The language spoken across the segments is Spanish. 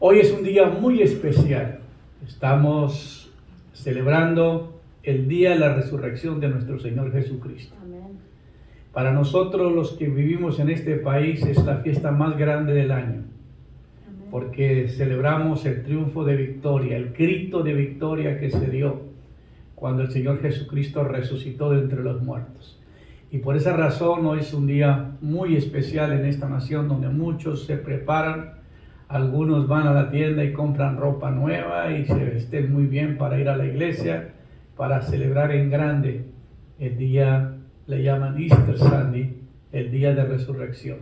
Hoy es un día muy especial. Estamos celebrando el día de la resurrección de nuestro Señor Jesucristo. Amén. Para nosotros los que vivimos en este país es la fiesta más grande del año, Amén. porque celebramos el triunfo de victoria, el grito de victoria que se dio cuando el Señor Jesucristo resucitó de entre los muertos. Y por esa razón hoy es un día muy especial en esta nación, donde muchos se preparan, algunos van a la tienda y compran ropa nueva y se visten muy bien para ir a la iglesia, para celebrar en grande el día, le llaman Easter Sunday, el día de resurrección.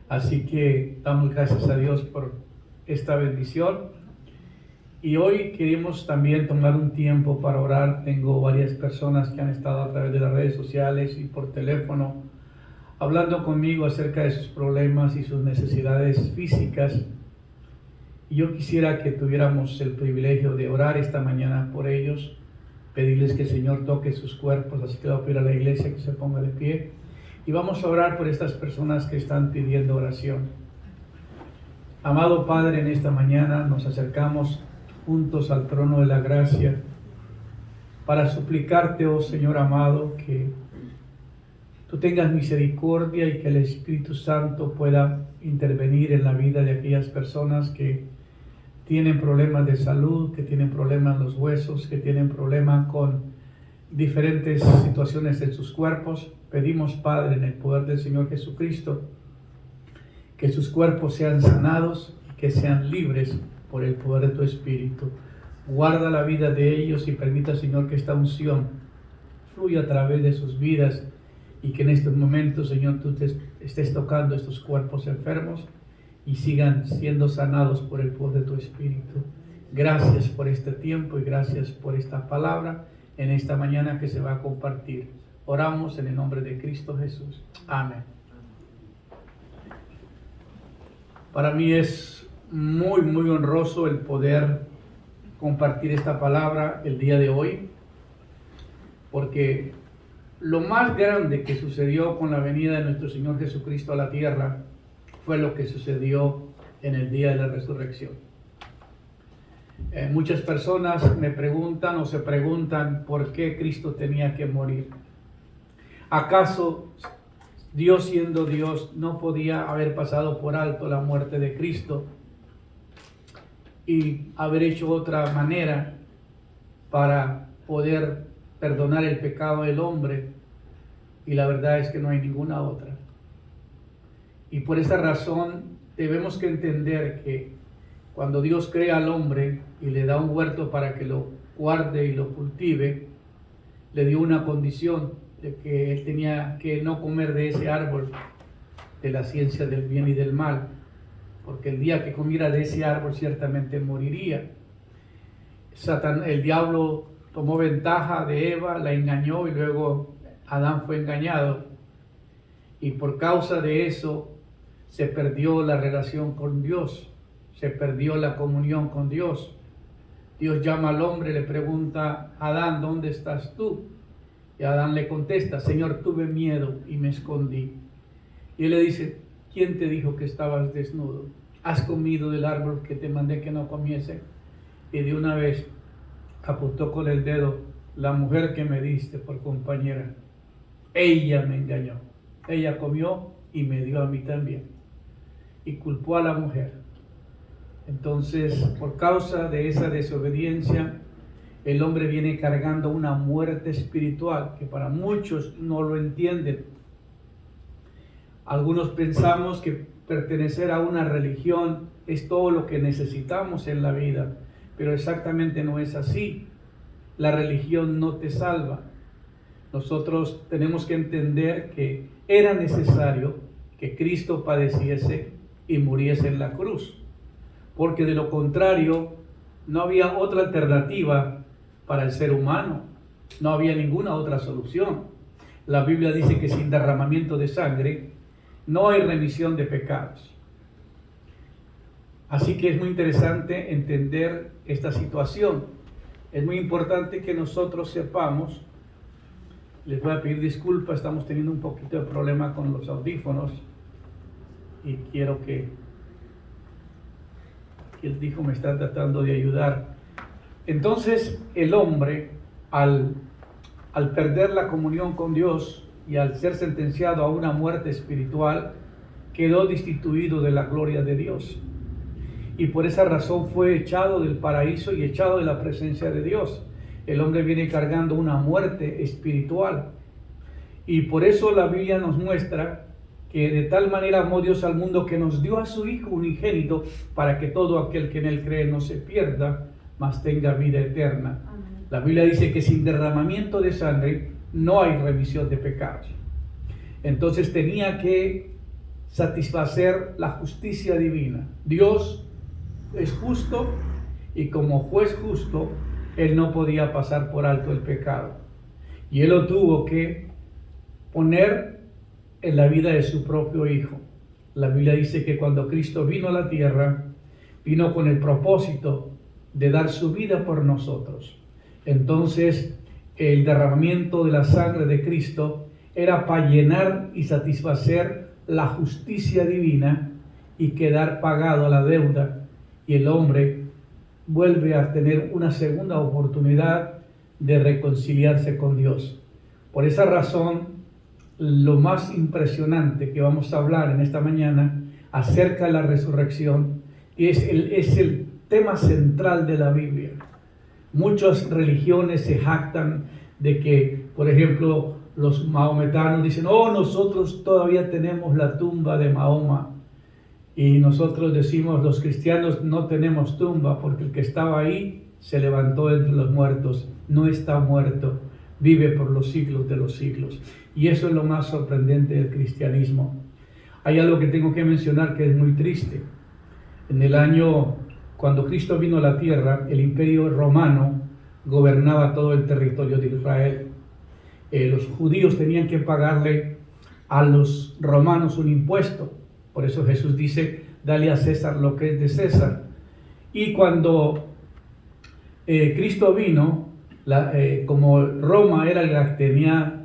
Así que damos gracias a Dios por esta bendición. Y hoy queremos también tomar un tiempo para orar. Tengo varias personas que han estado a través de las redes sociales y por teléfono hablando conmigo acerca de sus problemas y sus necesidades físicas. Y yo quisiera que tuviéramos el privilegio de orar esta mañana por ellos, pedirles que el Señor toque sus cuerpos. Así que voy a pedir a la iglesia que se ponga de pie y vamos a orar por estas personas que están pidiendo oración. Amado Padre, en esta mañana nos acercamos juntos al trono de la gracia para suplicarte, oh Señor amado, que tú tengas misericordia y que el Espíritu Santo pueda intervenir en la vida de aquellas personas que tienen problemas de salud, que tienen problemas en los huesos, que tienen problemas con diferentes situaciones en sus cuerpos. Pedimos, Padre, en el poder del Señor Jesucristo, que sus cuerpos sean sanados y que sean libres por el poder de tu Espíritu. Guarda la vida de ellos y permita, Señor, que esta unción fluya a través de sus vidas y que en estos momentos, Señor, tú estés tocando estos cuerpos enfermos y sigan siendo sanados por el poder de tu Espíritu. Gracias por este tiempo y gracias por esta palabra en esta mañana que se va a compartir. Oramos en el nombre de Cristo Jesús. Amén. Para mí es muy honroso el poder compartir esta palabra el día de hoy, porque lo más grande que sucedió con la venida de nuestro Señor Jesucristo a la tierra fue lo que sucedió en el día de la resurrección. Muchas personas me preguntan o se preguntan por qué Cristo tenía que morir. ¿Acaso Dios, siendo Dios, no podía haber pasado por alto la muerte de Cristo y haber hecho otra manera para poder perdonar el pecado del hombre? Y la verdad es que no hay ninguna otra. Y por esa razón debemos que entender que cuando Dios crea al hombre y le da un huerto para que lo guarde y lo cultive, le dio una condición de que él tenía que no comer de ese árbol de la ciencia del bien y del mal, porque el día que comiera de ese árbol ciertamente moriría. El diablo tomó ventaja de Eva, la engañó y luego Adán fue engañado. Y por causa de eso se perdió la relación con Dios, se perdió la comunión con Dios. Dios llama al hombre, le pregunta: Adán, ¿dónde estás tú? Y Adán le contesta: Señor, tuve miedo y me escondí. Y él le dice: ¿quién te dijo que estabas desnudo? ¿Has comido del árbol que te mandé que no comiese? Y de una vez apuntó con el dedo: la mujer que me diste por compañera, ella me engañó. Ella comió y me dio a mí también. Y culpó a la mujer. Entonces, por causa de esa desobediencia, el hombre viene cargando una muerte espiritual que para muchos no lo entienden. Algunos pensamos que pertenecer a una religión es todo lo que necesitamos en la vida, pero exactamente no es así. La religión no te salva. Nosotros tenemos que entender que era necesario que Cristo padeciese y muriese en la cruz, porque de lo contrario no había otra alternativa para el ser humano, no había ninguna otra solución. La Biblia dice que sin derramamiento de sangre no hay remisión de pecados. Así que es muy interesante entender esta situación. Es muy importante que nosotros sepamos. Les voy a pedir disculpas, estamos teniendo un poquito de problema con los audífonos y quiero que Y él dijo, me está tratando de ayudar. Entonces el hombre, al perder la comunión con Dios y al ser sentenciado a una muerte espiritual, quedó destituido de la gloria de Dios. Y por esa razón fue echado del paraíso y echado de la presencia de Dios. El hombre viene cargando una muerte espiritual. Y por eso la Biblia nos muestra que de tal manera amó Dios al mundo que nos dio a su Hijo unigénito para que todo aquel que en él cree no se pierda, mas tenga vida eterna. Amén. La Biblia dice que sin derramamiento de sangre no hay remisión de pecados. Entonces tenía que satisfacer la justicia divina. Dios es justo y como juez justo, Él no podía pasar por alto el pecado. Y Él lo tuvo que poner en la vida de su propio Hijo. La Biblia dice que cuando Cristo vino a la tierra, vino con el propósito de dar su vida por nosotros. Entonces, el derramamiento de la sangre de Cristo era para llenar y satisfacer la justicia divina y quedar pagado a la deuda, y el hombre vuelve a tener una segunda oportunidad de reconciliarse con Dios. Por esa razón, lo más impresionante que vamos a hablar en esta mañana acerca de la resurrección es el tema central de la Biblia. Muchas religiones se jactan de que, por ejemplo, los mahometanos dicen, oh, nosotros todavía tenemos la tumba de Mahoma. Y nosotros decimos, los cristianos no tenemos tumba, porque el que estaba ahí se levantó entre los muertos, no está muerto, vive por los siglos de los siglos. Y eso es lo más sorprendente del cristianismo. Hay algo que tengo que mencionar que es muy triste. En el año, cuando Cristo vino a la tierra, el imperio romano gobernaba todo el territorio de Israel. Los judíos tenían que pagarle a los romanos un impuesto. Por eso Jesús dice, dale a César lo que es de César. Y cuando Cristo vino, como Roma era la que tenía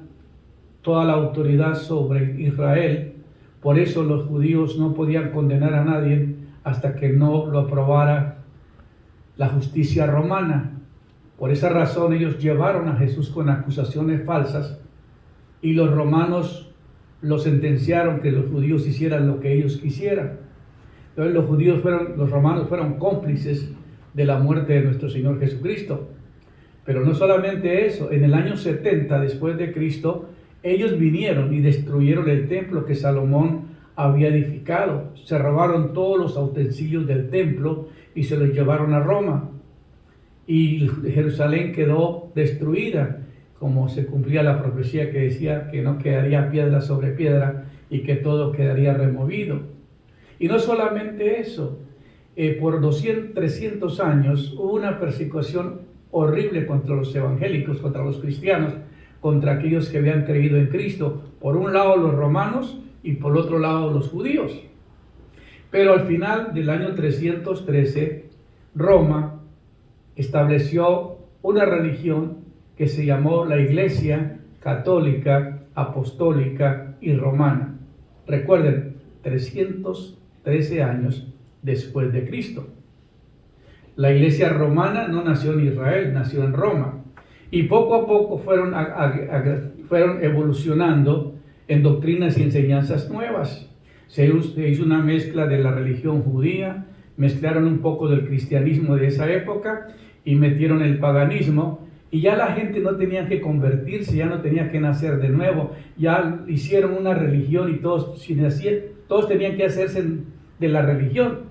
toda la autoridad sobre Israel, por eso los judíos no podían condenar a nadie hasta que no lo aprobara la justicia romana. Por esa razón ellos llevaron a Jesús con acusaciones falsas y los romanos lo sentenciaron que los judíos hicieran lo que ellos quisieran. Entonces los romanos fueron cómplices de la muerte de nuestro Señor Jesucristo. Pero no solamente eso, en el año 70 después de Cristo, ellos vinieron y destruyeron el templo que Salomón había edificado. Se robaron todos los utensilios del templo y se los llevaron a Roma. Y Jerusalén quedó destruida, como se cumplía la profecía que decía que no quedaría piedra sobre piedra y que todo quedaría removido. Y no solamente eso, por 300 años hubo una persecución horrible contra los evangélicos, contra los cristianos, contra aquellos que habían creído en Cristo. Por un lado los romanos y por otro lado los judíos. Pero al final del año 313, Roma estableció una religión que se llamó la Iglesia Católica, Apostólica y Romana. Recuerden, 313 años después de Cristo. La Iglesia romana no nació en Israel, nació en Roma. Y poco a poco fueron evolucionando en doctrinas y enseñanzas nuevas. Se hizo una mezcla de la religión judía, mezclaron un poco del cristianismo de esa época y metieron el paganismo. Y ya la gente no tenía que convertirse, ya no tenía que nacer de nuevo. Ya hicieron una religión y todos tenían que hacerse de la religión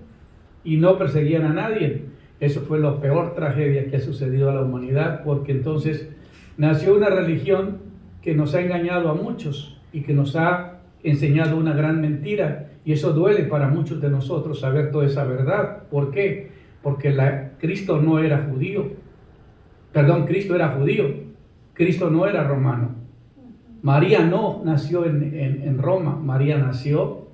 y no perseguían a nadie. Eso fue la peor tragedia que ha sucedido a la humanidad, porque entonces nació una religión que nos ha engañado a muchos y que nos ha enseñado una gran mentira. Y eso duele para muchos de nosotros saber toda esa verdad. ¿Por qué? Porque Cristo no era judío. Cristo era judío, Cristo no era romano. María no nació en Roma, María nació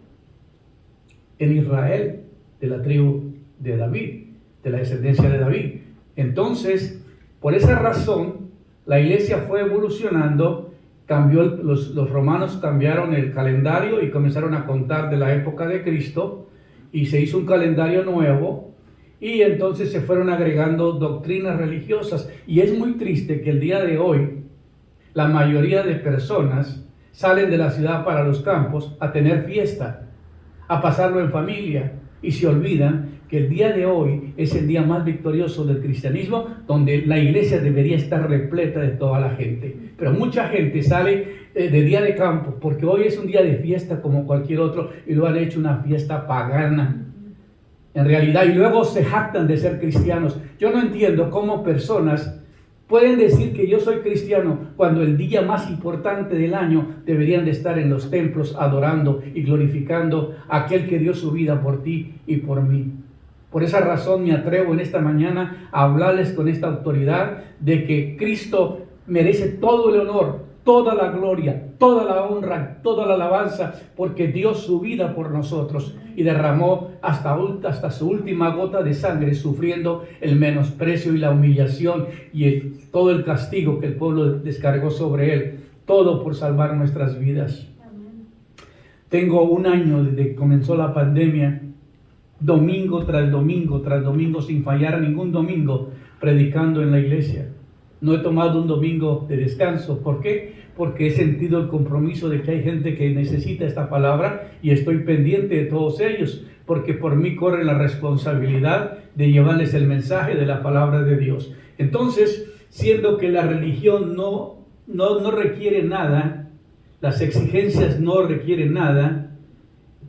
en Israel, de la tribu de David, de la descendencia de David. Entonces, por esa razón, la iglesia fue evolucionando, los romanos cambiaron el calendario y comenzaron a contar de la época de Cristo, y se hizo un calendario nuevo, y entonces se fueron agregando doctrinas religiosas. Y es muy triste que el día de hoy la mayoría de personas salen de la ciudad para los campos a tener fiesta, a pasarlo en familia, y se olvidan que el día de hoy es el día más victorioso del cristianismo, donde la iglesia debería estar repleta de toda la gente. Pero mucha gente sale de día de campo porque hoy es un día de fiesta como cualquier otro, y lo han hecho una fiesta pagana en realidad, y luego se jactan de ser cristianos. Yo no entiendo cómo personas pueden decir que yo soy cristiano cuando el día más importante del año deberían de estar en los templos adorando y glorificando a aquel que dio su vida por ti y por mí. Por esa razón me atrevo en esta mañana a hablarles con esta autoridad de que Cristo merece todo el honor, toda la gloria, toda la honra, toda la alabanza, porque dio su vida por nosotros y derramó hasta su última gota de sangre, sufriendo el menosprecio y la humillación y todo el castigo que el pueblo descargó sobre él, todo por salvar nuestras vidas. Tengo un año desde que comenzó la pandemia, domingo tras domingo tras domingo, sin fallar ningún domingo, predicando en la iglesia. No he tomado un domingo de descanso. ¿Por qué? Porque he sentido el compromiso de que hay gente que necesita esta palabra y estoy pendiente de todos ellos, porque por mí corre la responsabilidad de llevarles el mensaje de la palabra de Dios. Entonces, siendo que la religión no requiere nada, las exigencias no requieren nada,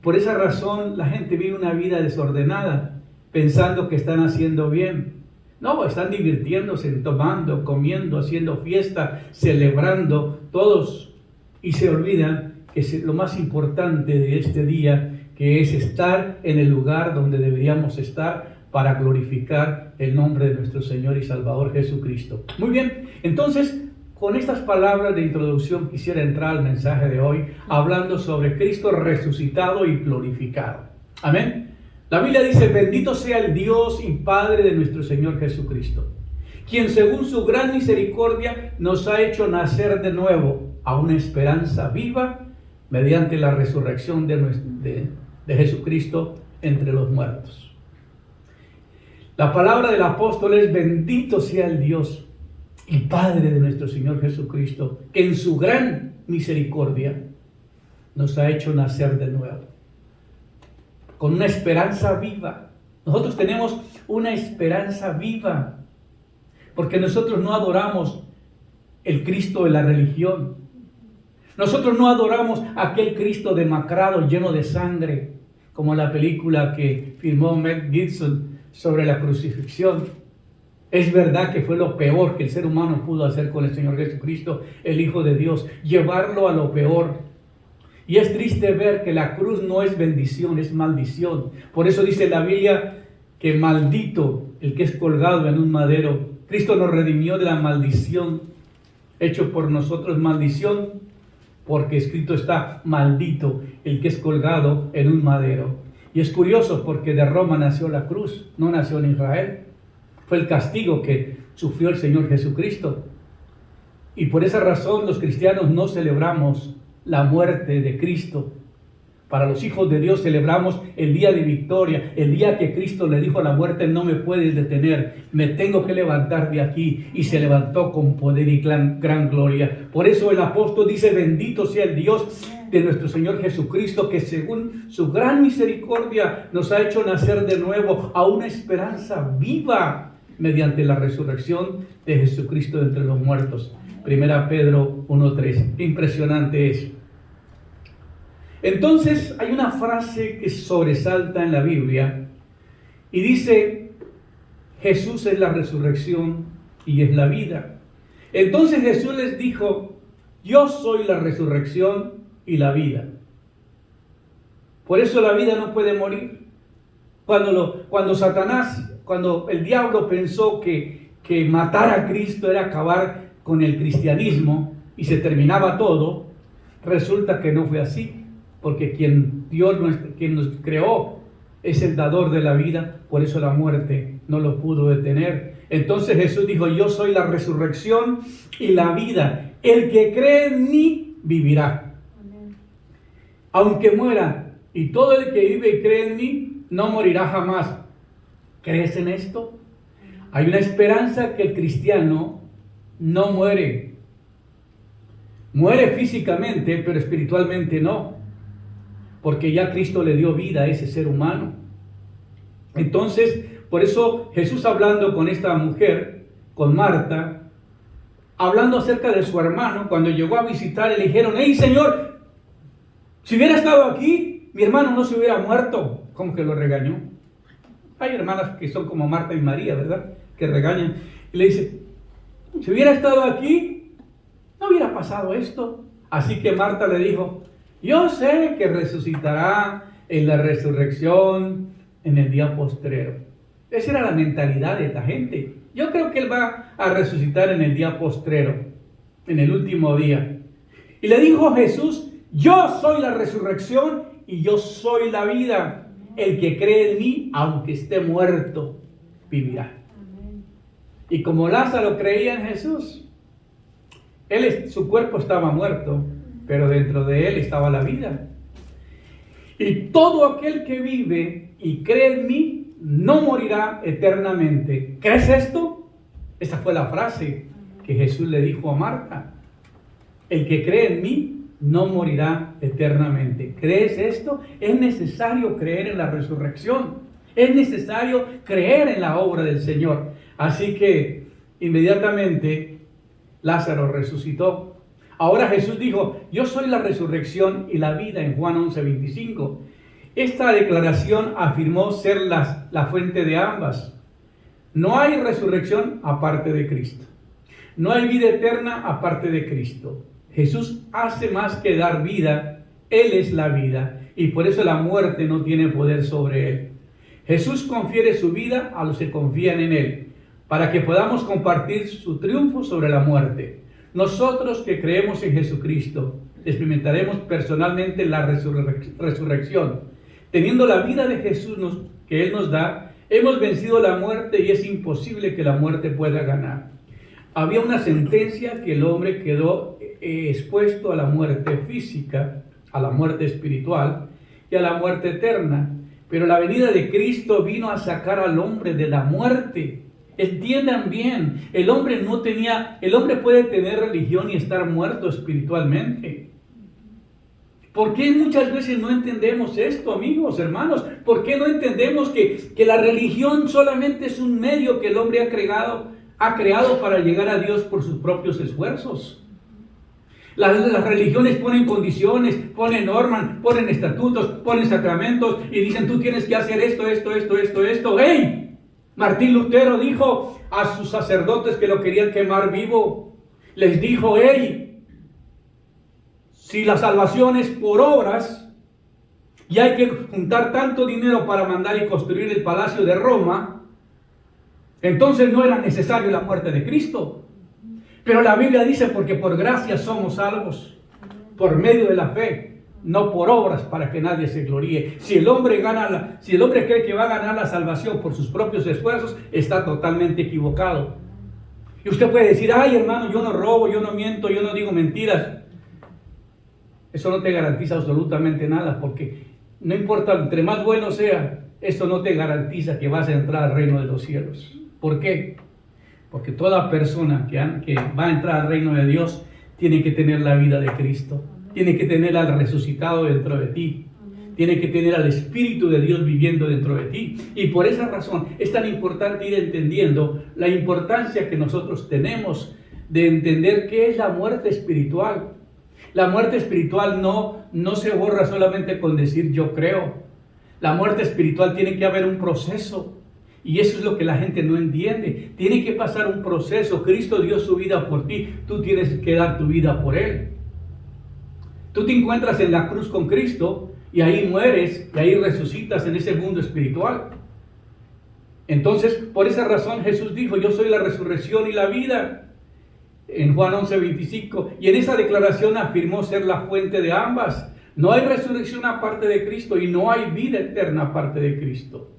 por esa razón la gente vive una vida desordenada, pensando que están haciendo bien. No, están divirtiéndose, tomando, comiendo, haciendo fiesta, celebrando todos, y se olvidan que es lo más importante de este día, que es estar en el lugar donde deberíamos estar para glorificar el nombre de nuestro Señor y Salvador Jesucristo. Muy bien, entonces con estas palabras de introducción quisiera entrar al mensaje de hoy, hablando sobre Cristo resucitado y glorificado. Amén. La Biblia dice: bendito sea el Dios y Padre de nuestro Señor Jesucristo, quien según su gran misericordia nos ha hecho nacer de nuevo a una esperanza viva mediante la resurrección de Jesucristo entre los muertos. La palabra del apóstol es: bendito sea el Dios y Padre de nuestro Señor Jesucristo, que en su gran misericordia nos ha hecho nacer de nuevo, con una esperanza viva. Nosotros tenemos una esperanza viva, porque nosotros no adoramos el Cristo de la religión. Nosotros no adoramos aquel Cristo demacrado, lleno de sangre, como la película que filmó Mel Gibson sobre la crucifixión. Es verdad que fue lo peor que el ser humano pudo hacer con el Señor Jesucristo, el Hijo de Dios, llevarlo a lo peor. Y es triste ver que la cruz no es bendición, es maldición. Por eso dice la Biblia que maldito el que es colgado en un madero. Cristo nos redimió de la maldición, hecho por nosotros maldición, porque escrito está: maldito el que es colgado en un madero. Y es curioso porque de Roma nació la cruz, no nació en Israel. Fue el castigo que sufrió el Señor Jesucristo. Y por esa razón los cristianos no celebramos la muerte de Cristo. Para los hijos de Dios celebramos el día de victoria, el día que Cristo le dijo a la muerte: no me puedes detener, me tengo que levantar de aquí. Y se levantó con poder y gran gloria. Por eso el apóstol dice: bendito sea el Dios de nuestro Señor Jesucristo, que según su gran misericordia nos ha hecho nacer de nuevo a una esperanza viva mediante la resurrección de Jesucristo de entre los muertos. Primera Pedro 1:3. Impresionante es. Entonces hay una frase que sobresalta en la Biblia y dice: Jesús es la resurrección y es la vida. Entonces Jesús les dijo: yo soy la resurrección y la vida. Por eso la vida no puede morir. Cuando el diablo pensó que matar a Cristo era acabar con el cristianismo y se terminaba todo, resulta que no fue así. Porque quien nos creó es el dador de la vida, por eso la muerte no lo pudo detener. Entonces Jesús dijo: yo soy la resurrección y la vida. El que cree en mí vivirá. Amén. Aunque muera, y todo el que vive y cree en mí no morirá jamás. ¿Crees en esto? Hay una esperanza que el cristiano no muere. Muere físicamente, pero espiritualmente no. Porque ya Cristo le dio vida a ese ser humano. Entonces, por eso Jesús hablando con esta mujer, con Marta, hablando acerca de su hermano, cuando llegó a visitar, le dijeron: hey Señor, si hubiera estado aquí, mi hermano no se hubiera muerto. ¿Cómo que lo regañó? Hay hermanas que son como Marta y María, ¿verdad? Que regañan. Y le dice: si hubiera estado aquí, no hubiera pasado esto. Así que Marta le dijo: yo sé que resucitará en la resurrección en el día postrero. Esa era la mentalidad de esta gente. Yo creo que Él va a resucitar en el día postrero, en el último día. Y le dijo Jesús: yo soy la resurrección y yo soy la vida. El que cree en mí, aunque esté muerto, vivirá. Y como Lázaro creía en Jesús, su cuerpo estaba muerto, pero dentro de él estaba la vida. Y todo aquel que vive y cree en mí, no morirá eternamente. ¿Crees esto? Esa fue la frase que Jesús le dijo a Marta. El que cree en mí, no morirá eternamente. ¿Crees esto? Es necesario creer en la resurrección. Es necesario creer en la obra del Señor. Así que inmediatamente Lázaro resucitó. Ahora Jesús dijo: yo soy la resurrección y la vida, en Juan 11:25. Esta declaración afirmó ser la fuente de ambas. No hay resurrección aparte de Cristo. No hay vida eterna aparte de Cristo. Jesús hace más que dar vida, Él es la vida, y por eso la muerte no tiene poder sobre Él. Jesús confiere su vida a los que confían en Él, para que podamos compartir su triunfo sobre la muerte. Nosotros que creemos en Jesucristo, experimentaremos personalmente la resurrección. Teniendo la vida de Jesús que Él nos da, hemos vencido la muerte y es imposible que la muerte pueda ganar. Había una sentencia que el hombre quedó expuesto a la muerte física, a la muerte espiritual y a la muerte eterna. Pero la venida de Cristo vino a sacar al hombre de la muerte. Entiendan bien, el hombre puede tener religión y estar muerto espiritualmente. ¿Por qué muchas veces no entendemos esto, amigos, hermanos? ¿Por qué no entendemos que la religión solamente es un medio que el hombre ha creado para llegar a Dios por sus propios esfuerzos? Las religiones ponen condiciones, ponen normas, ponen estatutos, ponen sacramentos y dicen: tú tienes que hacer esto. ¡Hey! Martín Lutero dijo a sus sacerdotes que lo querían quemar vivo. Les dijo: hey, si la salvación es por obras y hay que juntar tanto dinero para mandar y construir el Palacio de Roma, entonces no era necesario la muerte de Cristo. Pero la Biblia dice: porque por gracia somos salvos, por medio de la fe, no por obras para que nadie se gloríe. Si el hombre cree que va a ganar la salvación por sus propios esfuerzos, está totalmente equivocado. Y usted puede decir: ay, hermano, yo no robo, yo no miento, yo no digo mentiras. Eso no te garantiza absolutamente nada, porque no importa, entre más bueno sea, eso no te garantiza que vas a entrar al reino de los cielos. ¿Por qué? Porque toda persona que va a entrar al reino de Dios tiene que tener la vida de Cristo. Tiene que tener al resucitado dentro de ti. Tiene que tener al Espíritu de Dios viviendo dentro de ti. Y por esa razón es tan importante ir entendiendo la importancia que nosotros tenemos de entender qué es la muerte espiritual. La muerte espiritual no se borra solamente con decir yo creo. La muerte espiritual tiene que haber un proceso. Y eso es lo que la gente no entiende. Tiene que pasar un proceso. Cristo dio su vida por ti. Tú tienes que dar tu vida por Él. Tú te encuentras en la cruz con Cristo y ahí mueres y ahí resucitas en ese mundo espiritual. Entonces, por esa razón Jesús dijo: yo soy la resurrección y la vida. En Juan 11:25. Y en esa declaración afirmó ser la fuente de ambas. No hay resurrección aparte de Cristo y no hay vida eterna aparte de Cristo.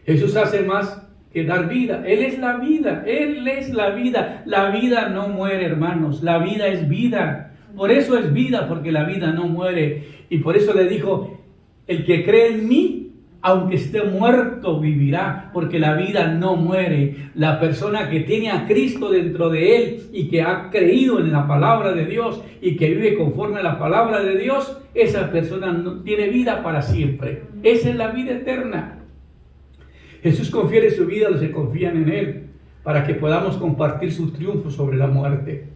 Jesús hace más que dar vida. Él es la vida. Él es la vida. La vida no muere, hermanos. La vida es vida. Por eso es vida, porque la vida no muere. Y por eso le dijo: el que cree en mí, aunque esté muerto, vivirá, porque la vida no muere. La persona que tiene a Cristo dentro de él y que ha creído en la palabra de Dios y que vive conforme a la palabra de Dios, esa persona no tiene vida para siempre. Esa es la vida eterna. Jesús confiere su vida a los que confían en él, para que podamos compartir su triunfo sobre la muerte.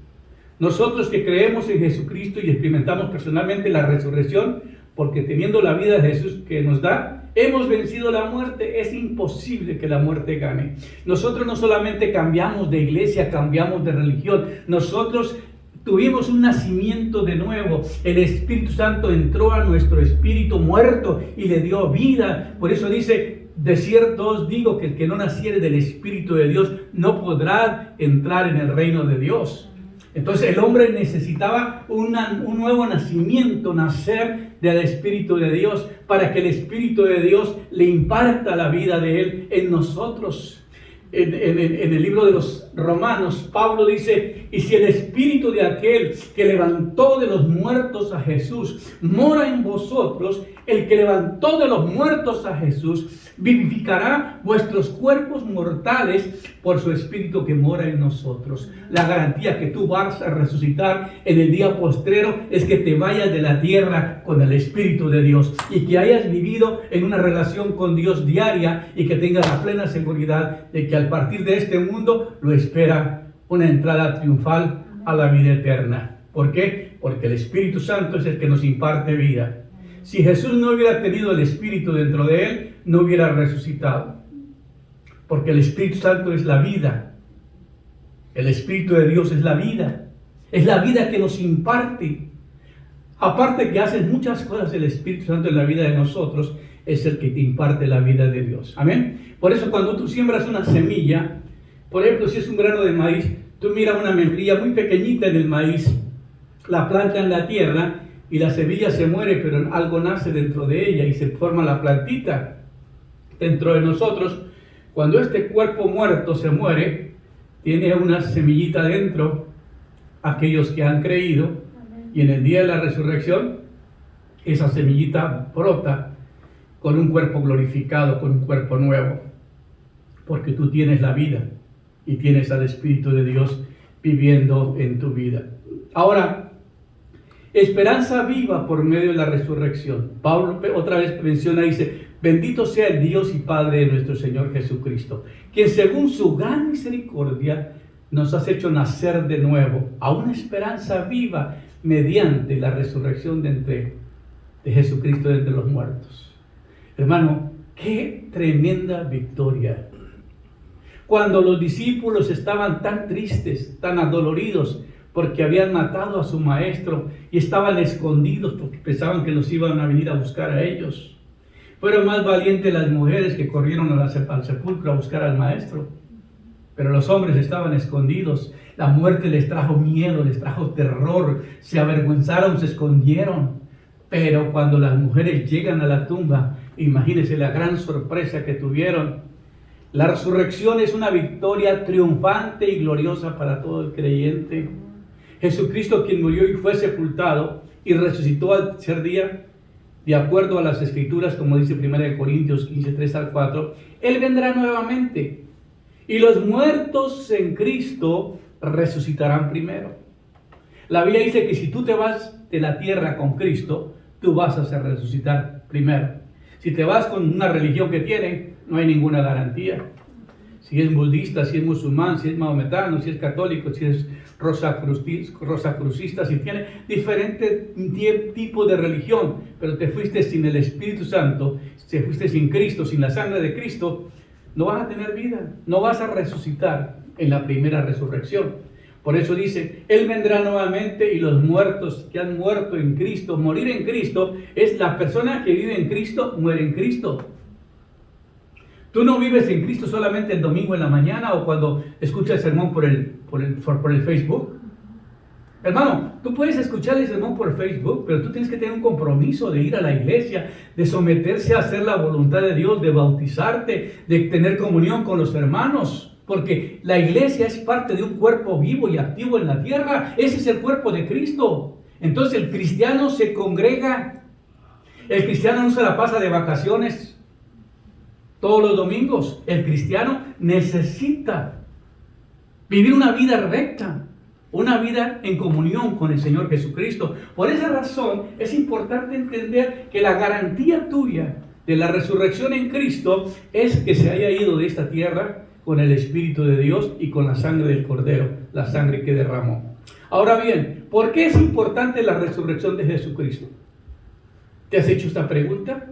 Nosotros que creemos en Jesucristo y experimentamos personalmente la resurrección, porque teniendo la vida de Jesús que nos da, hemos vencido la muerte. Es imposible que la muerte gane. Nosotros no solamente cambiamos de iglesia, cambiamos de religión. Nosotros tuvimos un nacimiento de nuevo. El Espíritu Santo entró a nuestro espíritu muerto y le dio vida. Por eso dice: de cierto os digo que el que no naciere del Espíritu de Dios no podrá entrar en el reino de Dios. Entonces el hombre necesitaba un nuevo nacimiento, nacer del Espíritu de Dios, para que el Espíritu de Dios le imparta la vida de él en nosotros. En el libro de los Romanos, Pablo dice: y si el Espíritu de aquel que levantó de los muertos a Jesús mora en vosotros, el que levantó de los muertos a Jesús vivificará vuestros cuerpos mortales por su Espíritu que mora en nosotros. La garantía que tú vas a resucitar en el día postrero es que te vayas de la tierra con el Espíritu de Dios y que hayas vivido en una relación con Dios diaria y que tengas la plena seguridad de que al partir de este mundo lo espera una entrada triunfal a la vida eterna. ¿Por qué? Porque el Espíritu Santo es el que nos imparte vida. Si Jesús no hubiera tenido el Espíritu dentro de él, no hubiera resucitado. Porque el Espíritu Santo es la vida. El Espíritu de Dios es la vida. Es la vida que nos imparte. Aparte que hace muchas cosas el Espíritu Santo en la vida de nosotros, es el que te imparte la vida de Dios. Amén. Por eso cuando tú siembras una semilla, por ejemplo, si es un grano de maíz, tú miras una membrillo muy pequeñita en el maíz, la planta en la tierra y la semilla se muere, pero algo nace dentro de ella y se forma la plantita dentro de nosotros. Cuando este cuerpo muerto se muere, tiene una semillita dentro, aquellos que han creído, y en el día de la resurrección, esa semillita brota con un cuerpo glorificado, con un cuerpo nuevo, porque tú tienes la vida y tienes al Espíritu de Dios viviendo en tu vida. Ahora, esperanza viva por medio de la resurrección. Pablo otra vez menciona, dice: bendito sea el Dios y Padre de nuestro Señor Jesucristo, quien según su gran misericordia nos has hecho nacer de nuevo a una esperanza viva mediante la resurrección de Jesucristo de entre los muertos. Hermano, qué tremenda victoria. Cuando los discípulos estaban tan tristes, tan adoloridos, porque habían matado a su maestro y estaban escondidos porque pensaban que los iban a venir a buscar a ellos, fueron más valientes las mujeres que corrieron al sepulcro a buscar al maestro. Pero los hombres estaban escondidos. La muerte les trajo miedo, les trajo terror, se avergonzaron, se escondieron. Pero cuando las mujeres llegan a la tumba, imagínense la gran sorpresa que tuvieron. La resurrección es una victoria triunfante y gloriosa para todo el creyente. Jesucristo, quien murió y fue sepultado y resucitó al tercer día, de acuerdo a las Escrituras, como dice 1 Corintios 15, 3 al 4, Él vendrá nuevamente y los muertos en Cristo resucitarán primero. La Biblia dice que si tú te vas de la tierra con Cristo, tú vas a resucitar primero. Si te vas con una religión que tiene, no hay ninguna garantía. Si es budista, si es musulmán, si es maometano, si es católico, si es rosacrucista, si tiene diferente tipo de religión, pero te fuiste sin el Espíritu Santo, te fuiste sin Cristo, sin la sangre de Cristo, no vas a tener vida, no vas a resucitar en la primera resurrección. Por eso dice, Él vendrá nuevamente y los muertos que han muerto en Cristo, morir en Cristo, es la persona que vive en Cristo, muere en Cristo. Tú no vives en Cristo solamente el domingo en la mañana o cuando escuchas el sermón por el Facebook. Hermano, tú puedes escuchar el sermón por Facebook, pero tú tienes que tener un compromiso de ir a la iglesia, de someterse a hacer la voluntad de Dios, de bautizarte, de tener comunión con los hermanos. Porque la iglesia es parte de un cuerpo vivo y activo en la tierra. Ese es el cuerpo de Cristo. Entonces el cristiano se congrega. El cristiano no se la pasa de vacaciones. todos los domingos. El cristiano necesita vivir una vida recta, una vida en comunión con el Señor Jesucristo. Por esa razón es importante entender que la garantía tuya de la resurrección en Cristo es que se haya ido de esta tierra con el Espíritu de Dios y con la sangre del Cordero, la sangre que derramó. Ahora bien, ¿por qué es importante la resurrección de Jesucristo? ¿Te has hecho esta pregunta?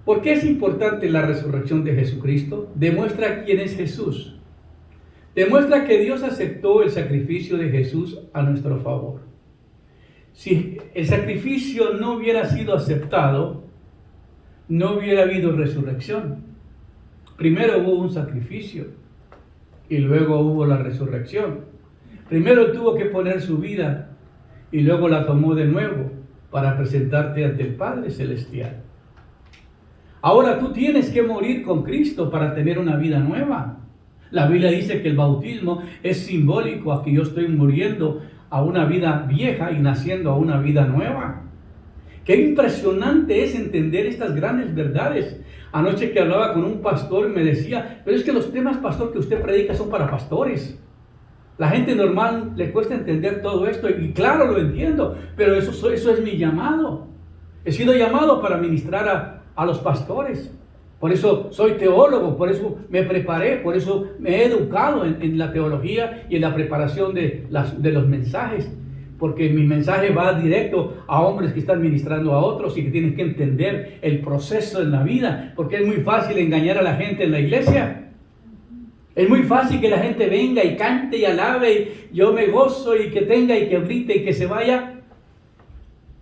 ¿Por qué es importante la resurrección de Jesucristo? Demuestra quién es Jesús. Demuestra que Dios aceptó el sacrificio de Jesús a nuestro favor. Si el sacrificio no hubiera sido aceptado, no hubiera habido resurrección. Primero hubo un sacrificio y luego hubo la resurrección. Primero tuvo que poner su vida y luego la tomó de nuevo para presentarte ante el Padre Celestial. Ahora tú tienes que morir con Cristo para tener una vida nueva. La Biblia dice que el bautismo es simbólico a que yo estoy muriendo a una vida vieja y naciendo a una vida nueva. Qué impresionante es entender estas grandes verdades. Anoche que hablaba con un pastor me decía, pero es que los temas, pastor, que usted predica son para pastores. La gente normal le cuesta entender todo esto y claro, lo entiendo, pero eso es mi llamado. He sido llamado para ministrar a los pastores. Por eso soy teólogo, por eso me preparé, por eso me he educado en la teología y en la preparación de los mensajes. Porque mi mensaje va directo a hombres que están ministrando a otros y que tienen que entender el proceso en la vida. Porque es muy fácil engañar a la gente en la iglesia. Es muy fácil que la gente venga y cante y alabe y yo me gozo y que tenga y que grite y que se vaya.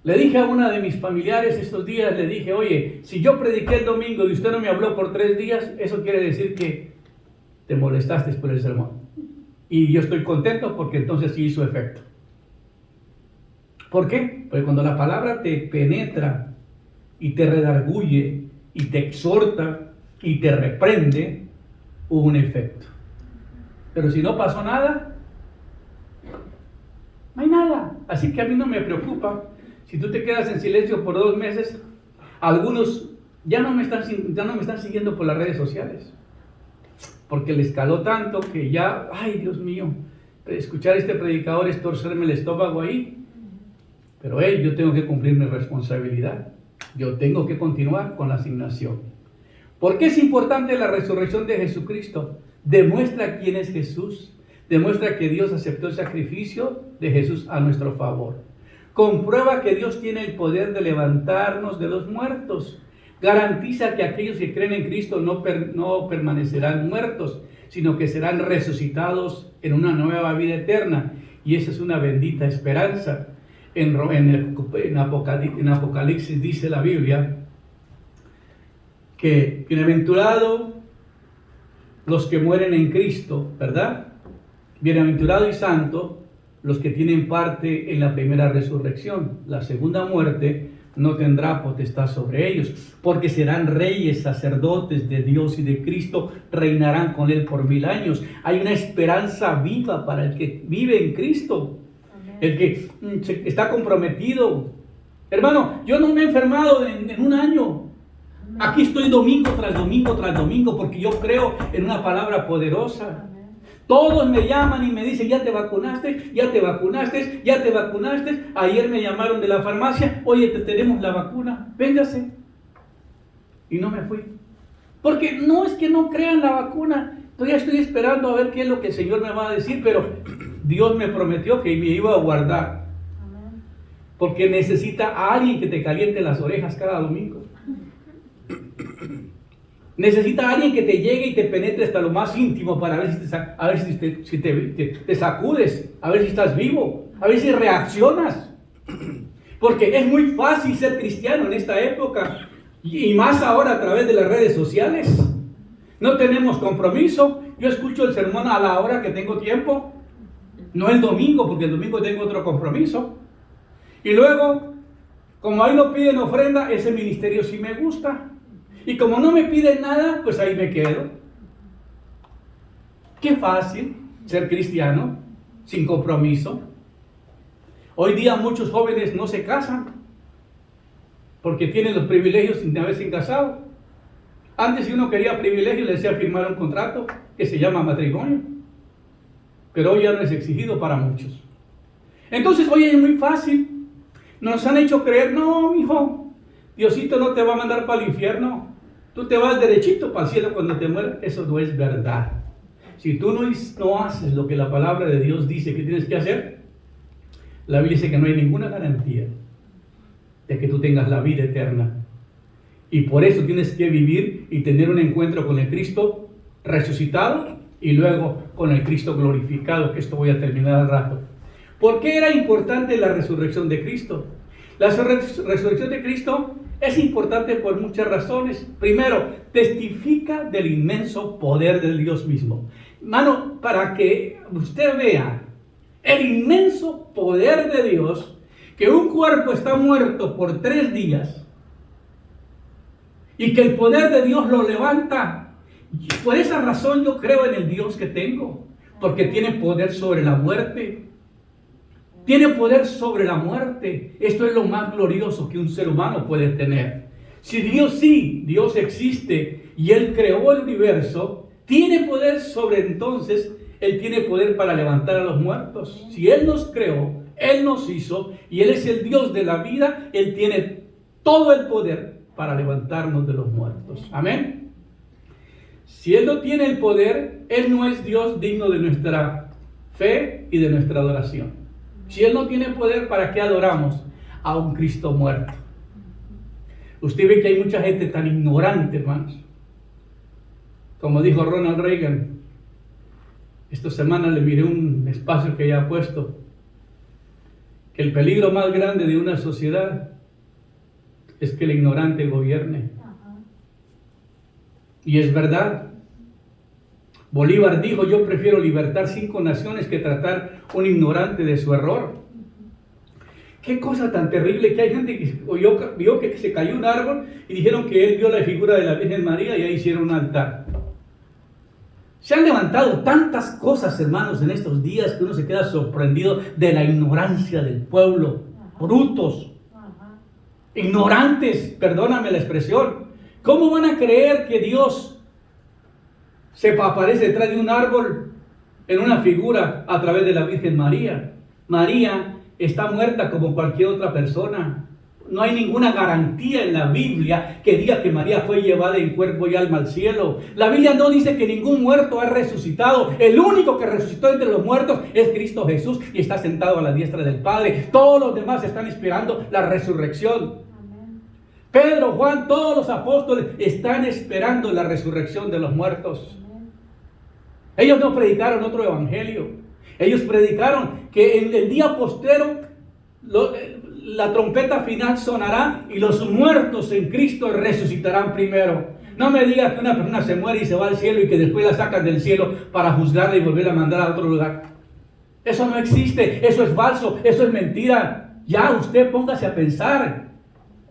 Le dije a una de mis familiares estos días, le dije, oye, si yo prediqué el domingo y usted no me habló por 3 días, eso quiere decir que te molestaste por el sermón. Y yo estoy contento porque entonces sí hizo efecto. ¿Por qué? Porque cuando la palabra te penetra y te redarguye y te exhorta y te reprende, hubo un efecto. Pero si no pasó nada, no hay nada. Así que a mí no me preocupa. Si tú te quedas en silencio por 2 meses, algunos ya no me están siguiendo por las redes sociales. Porque les caló tanto que ya, ay Dios mío, escuchar a este predicador es torcerme el estómago ahí. Pero yo tengo que cumplir mi responsabilidad. Yo tengo que continuar con la asignación. ¿Por qué es importante la resurrección de Jesucristo? Demuestra quién es Jesús. Demuestra que Dios aceptó el sacrificio de Jesús a nuestro favor. Comprueba que Dios tiene el poder de levantarnos de los muertos. Garantiza que aquellos que creen en Cristo no permanecerán muertos, sino que serán resucitados en una nueva vida eterna. Y esa es una bendita esperanza. En Apocalipsis dice la Biblia que bienaventurados los que mueren en Cristo, ¿verdad? Bienaventurado y santo los que tienen parte en la primera resurrección. La segunda muerte no tendrá potestad sobre ellos, porque serán reyes, sacerdotes de Dios y de Cristo, reinarán con Él por 1000 años. Hay una esperanza viva para el que vive en Cristo. El que está comprometido. Hermano, yo no me he enfermado en un año. Aquí estoy domingo tras domingo tras domingo porque yo creo en una palabra poderosa. Todos me llaman y me dicen, ya te vacunaste, ya te vacunaste, ya te vacunaste. Ayer me llamaron de la farmacia, oye, te tenemos la vacuna, véngase. Y no me fui. Porque no es que no crean la vacuna. Todavía estoy esperando a ver qué es lo que el Señor me va a decir, pero Dios me prometió que me iba a guardar. Porque necesita a alguien que te caliente las orejas cada domingo. Necesita a alguien que te llegue y te penetre hasta lo más íntimo para ver si te sacudes, a ver si estás vivo, a ver si reaccionas. Porque es muy fácil ser cristiano en esta época y más ahora a través de las redes sociales. No tenemos compromiso. Yo escucho el sermón a la hora que tengo tiempo. No el domingo, porque el domingo tengo otro compromiso. Y luego, como ahí no piden ofrenda, ese ministerio sí me gusta. Y como no me piden nada, pues ahí me quedo. Qué fácil ser cristiano sin compromiso. Hoy día muchos jóvenes no se casan porque tienen los privilegios sin haberse casado. Antes, si uno quería privilegio, le decía firmar un contrato que se llama matrimonio. Pero hoy ya no es exigido para muchos. Entonces, hoy es muy fácil. Nos han hecho creer, no, mijo, Diosito no te va a mandar para el infierno. Tú te vas derechito para el cielo cuando te mueras. Eso no es verdad. Si tú no haces lo que la palabra de Dios dice que tienes que hacer, la Biblia dice que no hay ninguna garantía de que tú tengas la vida eterna. Y por eso tienes que vivir y tener un encuentro con el Cristo resucitado y luego con el Cristo glorificado, que esto voy a terminar al rato. ¿Por qué era importante la resurrección de Cristo? La resurrección de Cristo es importante por muchas razones. Primero, testifica del inmenso poder de Dios mismo. Hermano, para que usted vea el inmenso poder de Dios, que un cuerpo está muerto por 3 días y que el poder de Dios lo levanta. Por esa razón yo creo en el Dios que tengo, porque tiene poder sobre la muerte. Tiene poder sobre la muerte. Esto es lo más glorioso que un ser humano puede tener. Si Dios existe y Él creó el universo, tiene poder sobre entonces, Él tiene poder para levantar a los muertos. Si Él nos creó, Él nos hizo y Él es el Dios de la vida, Él tiene todo el poder para levantarnos de los muertos. Amén. Si Él no tiene el poder, Él no es Dios digno de nuestra fe y de nuestra adoración. Si Él no tiene poder, ¿para qué adoramos a un Cristo muerto? Usted ve que hay mucha gente tan ignorante, hermanos. Como dijo Ronald Reagan, esta semana le miré un espacio que ella ha puesto, que el peligro más grande de una sociedad es que el ignorante gobierne. Y es verdad. Bolívar dijo, yo prefiero libertar 5 naciones que tratar un ignorante de su error. Qué cosa tan terrible que hay gente que vio que se cayó un árbol y dijeron que él vio la figura de la Virgen María y ahí hicieron un altar. Se han levantado tantas cosas, hermanos, en estos días que uno se queda sorprendido de la ignorancia del pueblo. Brutos. Ignorantes, perdóname la expresión. ¿Cómo van a creer que Dios se aparece detrás de un árbol en una figura a través de la Virgen María? María está muerta como cualquier otra persona. No hay ninguna garantía en la Biblia que diga que María fue llevada en cuerpo y alma al cielo. La Biblia no dice que ningún muerto ha resucitado. El único que resucitó entre los muertos es Cristo Jesús y está sentado a la diestra del Padre. Todos los demás están esperando la resurrección. Pedro, Juan, todos los apóstoles están esperando la resurrección de los muertos. Ellos no predicaron otro evangelio. Ellos predicaron que en el día postrero la trompeta final sonará y los muertos en Cristo resucitarán primero. No me digas que una persona se muere y se va al cielo y que después la sacan del cielo para juzgarla y volverla a mandar a otro lugar. Eso no existe, eso es falso, eso es mentira. Ya usted póngase a pensar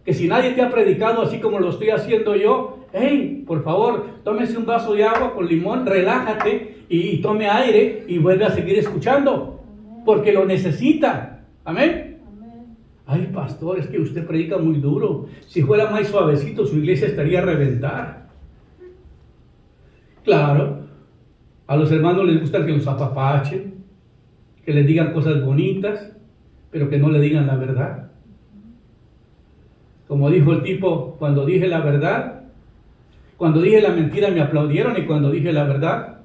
que si nadie te ha predicado así como lo estoy haciendo yo, hey, por favor, tómese un vaso de agua con limón, relájate y tome aire y vuelve a seguir escuchando, porque lo necesita. Amén. Ay, pastor, es que usted predica muy duro. Si fuera más suavecito, su iglesia estaría a reventar. Claro, a los hermanos les gusta que los apapachen, que les digan cosas bonitas, pero que no le digan la verdad. Como dijo el tipo, cuando dije la verdad, cuando dije la mentira me aplaudieron y cuando dije la verdad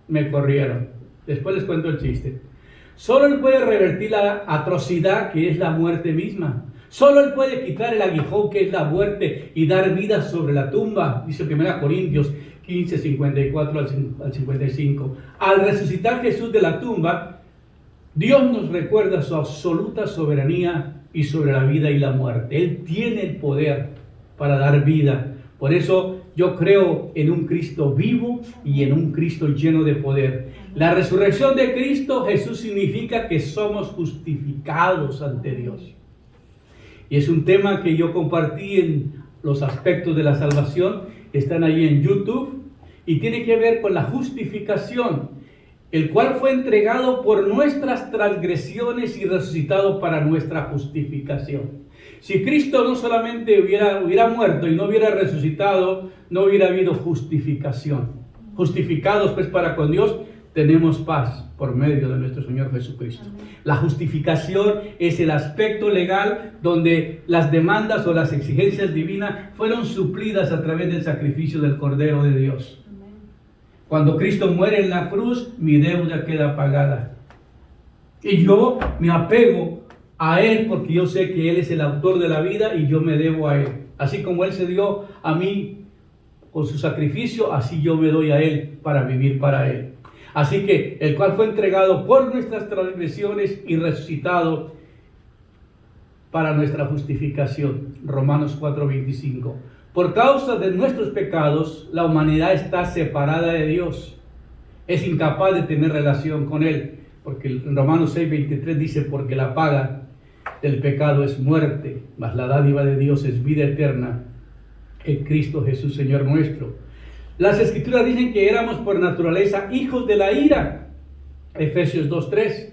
me corrieron. Después les cuento el chiste. Solo Él puede revertir la atrocidad que es la muerte misma. Solo Él puede quitar el aguijón que es la muerte y dar vida sobre la tumba. Dice 1 Corintios 15, 54 al 55. Al resucitar Jesús de la tumba, Dios nos recuerda su absoluta soberanía y sobre la vida y la muerte. Él tiene el poder para dar vida. Por eso yo creo en un Cristo vivo y en un Cristo lleno de poder. La resurrección de Cristo Jesús significa que somos justificados ante Dios. Y es un tema que yo compartí en los aspectos de la salvación. Están ahí en YouTube. Y tiene que ver con la justificación, el cual fue entregado por nuestras transgresiones y resucitado para nuestra justificación. Si Cristo no solamente hubiera muerto y no hubiera resucitado, no hubiera habido justificación. Justificados pues para con Dios, tenemos paz por medio de nuestro Señor Jesucristo. La justificación es el aspecto legal donde las demandas o las exigencias divinas fueron suplidas a través del sacrificio del Cordero de Dios. Cuando Cristo muere en la cruz, mi deuda queda pagada. Y yo me apego a Él porque yo sé que Él es el autor de la vida y yo me debo a Él. Así como Él se dio a mí con su sacrificio, así yo me doy a Él para vivir para Él. Así que el cual fue entregado por nuestras transgresiones y resucitado para nuestra justificación. Romanos 4:25. Por causa de nuestros pecados, la humanidad está separada de Dios. Es incapaz de tener relación con Él. Porque en Romanos 6:23 dice, porque la paga del pecado es muerte, mas la dádiva de Dios es vida eterna en Cristo Jesús, Señor nuestro. Las Escrituras dicen que éramos por naturaleza hijos de la ira. Efesios 2:3.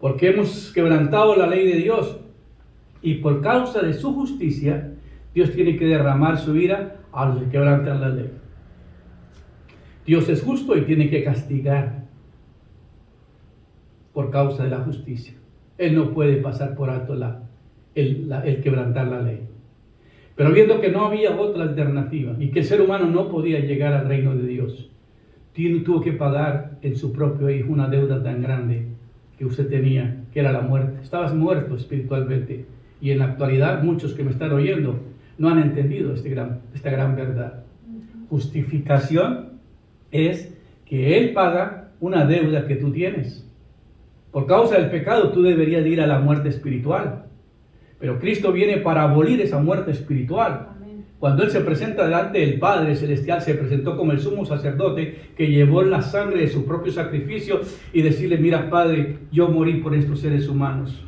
Porque hemos quebrantado la ley de Dios y por causa de su justicia, Dios tiene que derramar su ira a los que quebrantan la ley. Dios es justo y tiene que castigar por causa de la justicia. Él no puede pasar por alto el quebrantar la ley. Pero viendo que no había otra alternativa y que el ser humano no podía llegar al reino de Dios, tuvo que pagar en su propio hijo una deuda tan grande que usted tenía, que era la muerte. Estabas muerto espiritualmente. Y en la actualidad muchos que me están oyendo no han entendido esta gran verdad. Justificación es que Él paga una deuda que tú tienes. Por causa del pecado tú deberías ir a la muerte espiritual. Pero Cristo viene para abolir esa muerte espiritual. Amén. Cuando Él se presenta delante del Padre Celestial, se presentó como el sumo sacerdote que llevó la sangre de su propio sacrificio y decirle, mira Padre, yo morí por estos seres humanos.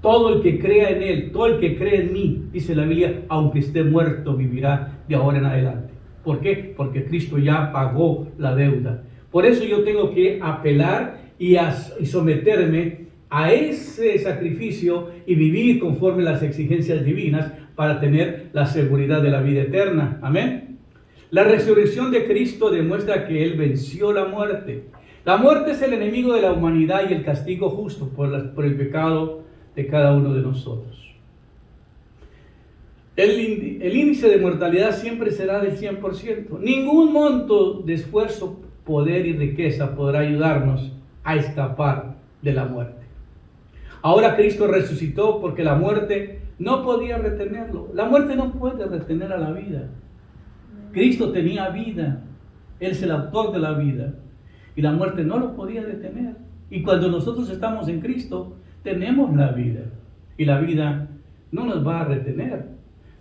Todo el que crea en Él, todo el que cree en mí, dice la Biblia, aunque esté muerto, vivirá de ahora en adelante. ¿Por qué? Porque Cristo ya pagó la deuda. Por eso yo tengo que apelar y someterme a ese sacrificio y vivir conforme a las exigencias divinas para tener la seguridad de la vida eterna. Amén. La resurrección de Cristo demuestra que Él venció la muerte. La muerte es el enemigo de la humanidad y el castigo justo por el pecado de cada uno de nosotros. El índice de mortalidad siempre será del 100%. Ningún monto de esfuerzo, poder y riqueza podrá ayudarnos a escapar de la muerte. Ahora Cristo resucitó porque la muerte no podía retenerlo. La muerte no puede retener a la vida. Cristo tenía vida. Él es el autor de la vida. Y la muerte no lo podía detener. Y cuando nosotros estamos en Cristo, tenemos la vida. Y la vida no nos va a retener.